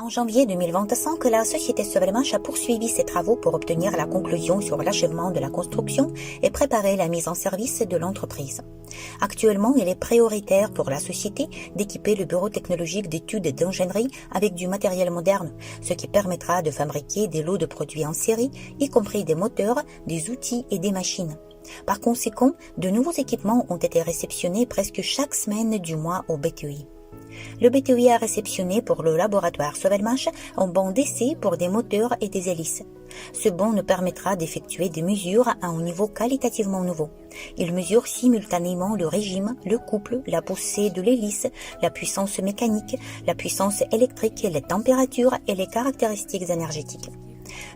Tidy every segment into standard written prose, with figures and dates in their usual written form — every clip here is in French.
En janvier 2025, la société Sovelmash a poursuivi ses travaux pour obtenir la conclusion sur l'achèvement de la construction et préparer la mise en service de l'entreprise. Actuellement, il est prioritaire pour la société d'équiper le bureau technologique d'études et d'ingénierie avec du matériel moderne, ce qui permettra de fabriquer des lots de produits en série, y compris des moteurs, des outils et des machines. Par conséquent, de nouveaux équipements ont été réceptionnés presque chaque semaine du mois au BTI. Le BTI a réceptionné pour le laboratoire Sovelmash un bon d'essai pour des moteurs et des hélices. Ce bon nous permettra d'effectuer des mesures à un niveau qualitativement nouveau. Il mesure simultanément le régime, le couple, la poussée de l'hélice, la puissance mécanique, la puissance électrique, les températures et les caractéristiques énergétiques.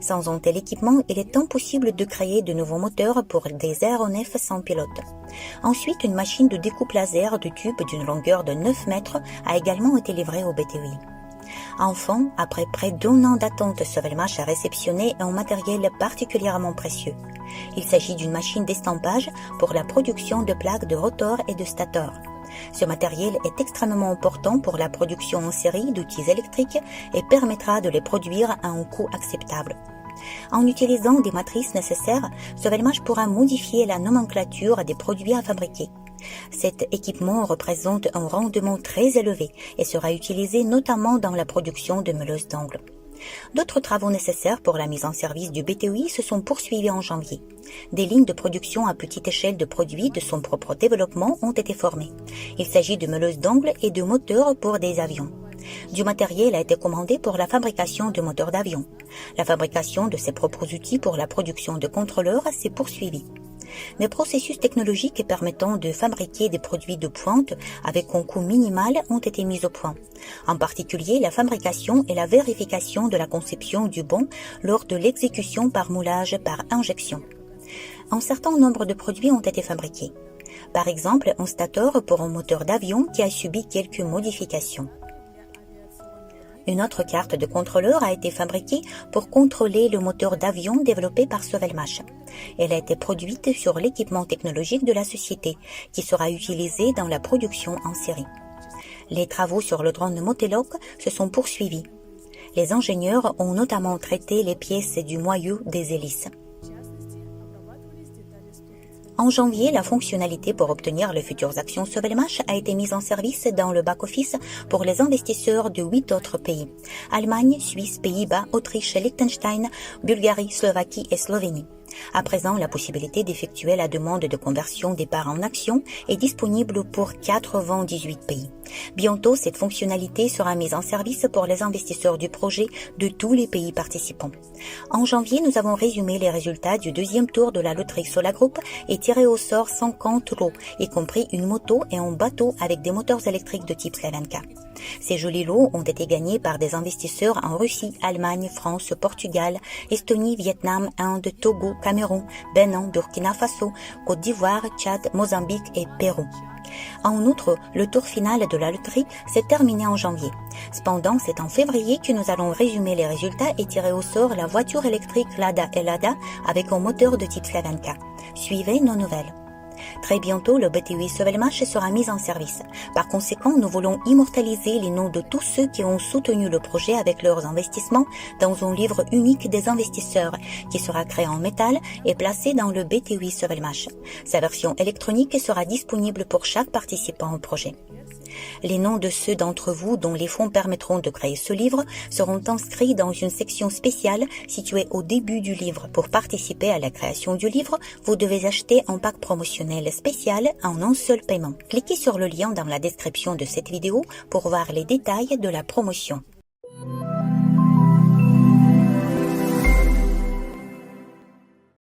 Sans un tel équipement, il est impossible de créer de nouveaux moteurs pour des aéronefs sans pilote. Ensuite, une machine de découpe laser de tube d'une longueur de 9 mètres a également été livrée au BTI. Enfin, après près d'1 an d'attente, Sovelmash a réceptionné un matériel particulièrement précieux. Il s'agit d'une machine d'estampage pour la production de plaques de rotor et de stator. Ce matériel est extrêmement important pour la production en série d'outils électriques et permettra de les produire à un coût acceptable. En utilisant des matrices nécessaires, Sovelmash pourra modifier la nomenclature des produits à fabriquer. Cet équipement représente un rendement très élevé et sera utilisé notamment dans la production de meuleuses d'angles. D'autres travaux nécessaires pour la mise en service du BTI se sont poursuivis en janvier. Des lignes de production à petite échelle de produits de son propre développement ont été formées. Il s'agit de meuleuses d'angles et de moteurs pour des avions. Du matériel a été commandé pour la fabrication de moteurs d'avion. La fabrication de ses propres outils pour la production de contrôleurs s'est poursuivie. Des processus technologiques permettant de fabriquer des produits de pointe avec un coût minimal ont été mis au point. En particulier, la fabrication et la vérification de la conception du bon lors de l'exécution par moulage par injection. Un certain nombre de produits ont été fabriqués. Par exemple, un stator pour un moteur d'avion qui a subi quelques modifications. Une autre carte de contrôleur a été fabriquée pour contrôler le moteur d'avion développé par Sovelmash. Elle a été produite sur l'équipement technologique de la société, qui sera utilisé dans la production en série. Les travaux sur le drone Motelok se sont poursuivis. Les ingénieurs ont notamment traité les pièces du moyeu des hélices. En janvier, la fonctionnalité pour obtenir les futures actions Sovelmash a été mise en service dans le back-office pour les investisseurs de 8 autres pays: Allemagne, Suisse, Pays-Bas, Autriche, Liechtenstein, Bulgarie, Slovaquie et Slovénie. À présent, la possibilité d'effectuer la demande de conversion des parts en actions est disponible pour 98 pays. Bientôt, cette fonctionnalité sera mise en service pour les investisseurs du projet de tous les pays participants. En janvier, nous avons résumé les résultats du deuxième tour de la loterie Solagroup et tiré au sort 50 lots, y compris une moto et un bateau avec des moteurs électriques de type Slavenka. Ces jolis lots ont été gagnés par des investisseurs en Russie, Allemagne, France, Portugal, Estonie, Vietnam, Inde, Togo, Cameroun, Bénin, Burkina Faso, Côte d'Ivoire, Tchad, Mozambique et Pérou. En outre, le tour final de la loterie s'est terminé en janvier. Cependant, c'est en février que nous allons résumer les résultats et tirer au sort la voiture électrique Lada et Lada avec un moteur de type Slavenka. Suivez nos nouvelles. Très bientôt, le BTI Sovelmash sera mis en service. Par conséquent, nous voulons immortaliser les noms de tous ceux qui ont soutenu le projet avec leurs investissements dans un livre unique des investisseurs qui sera créé en métal et placé dans le BTI Sovelmash. Sa version électronique sera disponible pour chaque participant au projet. Les noms de ceux d'entre vous dont les fonds permettront de créer ce livre seront inscrits dans une section spéciale située au début du livre. Pour participer à la création du livre, vous devez acheter un pack promotionnel spécial en un seul paiement. Cliquez sur le lien dans la description de cette vidéo pour voir les détails de la promotion.